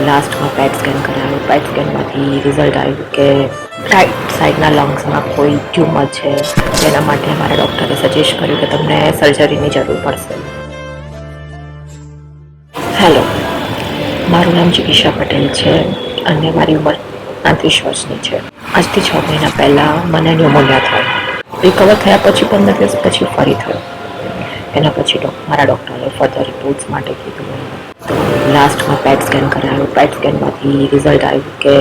લાસ્ટમાં પેટ સ્કેન કરાવ્યું. પેટ સ્કેનમાંથી રિઝલ્ટ આવ્યું કે રાઈટ સાઈડના લંગ્સમાં કોઈ ટ્યુમર છે. જેના માટે અમારા ડૉક્ટરે સજેસ્ટ કર્યું કે તમને સર્જરીની જરૂર પડશે. હેલો, મારું નામ જિગીશા પટેલ છે અને મારી ઉંમર 35 વર્ષની છે. આજથી 6 મહિના પહેલાં મને ન્યુમોનિયા થયો. રિકવર થયા પછી 15 દિવસ પછી ફરી થયો. એના પછી મારા ડૉક્ટરે ફર્ધર રિપોર્ટ્સ માટે કીધું. તો લાસ્ટમાં પેટ સ્કેન કરાવ્યું. પેટ સ્કેનમાંથી રિઝલ્ટ આવ્યું કે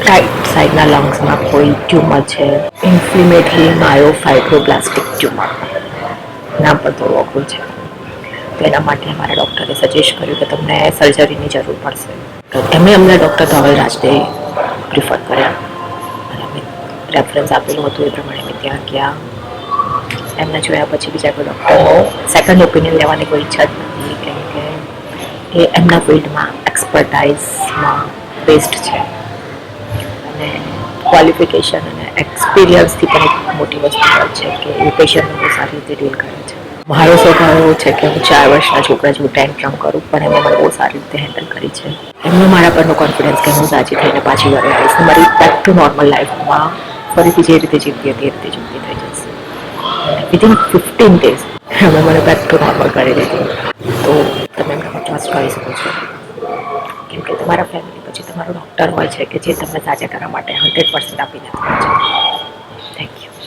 રાઈટ સાઈડના લંગ્સમાં કોઈ ટ્યુમર છે. Inflammatory myofibroblastic tumour. નામ પણ થોડું અઘરું છે. તો એના માટે અમારા ડૉક્ટરે સજેસ્ટ કર્યું કે તમને સર્જરીની જરૂર પડશે. તો એમણે અમને ડૉક્ટર ધવલરાજને પ્રિફર કર્યા અને અમે રેફરન્સ આપેલું હતું એ પ્રમાણે અમે ત્યાં ગયા. એમને જોયા પછી બીજા કોઈ ડૉક્ટરનો સેકન્ડ ઓપિનિયન લેવાની કોઈ ઈચ્છા જ નથી, કેમ કે એ એમના ફિલ્ડમાં એક્સપર્ટાઇઝમાં બેસ્ટ છે અને ક્વોલિફિકેશન અને એક્સપિરિયન્સથી પણ એક મોટી વસ્તુ છે કે એ પેશન્ટને બહુ સારી રીતે ડીલ કરે છે. મારો સ્વભાવ એવો છે કે હું 4 વર્ષના છોકરા જેવું ટેન્ટ્રમ કરું, પણ એમને મને બહુ સારી રીતે હેન્ડલ કરી છે. એમનો મારા પરનો કોન્ફિડન્સ કે હું સાજી થઈને પાછી ઘરે આવીશ, મારી બેક ટુ નોર્મલ લાઈફમાં ફરીથી જે રીતે જીવતી હતી એ રીતે જીવતી થઈ જશે. વિધિન 15 ડેઝ એમણે મને બેક ટુ નોર્મલ કરી દીધી. તો તમે એમના પર ટ્રસ્ટ કરી શકો છો, કેમ કે તમારા ફેમિલી પછી તમારો ડૉક્ટર હોય છે કે જે તમને સાજા કરવા માટે 100% આપીને જાય છે.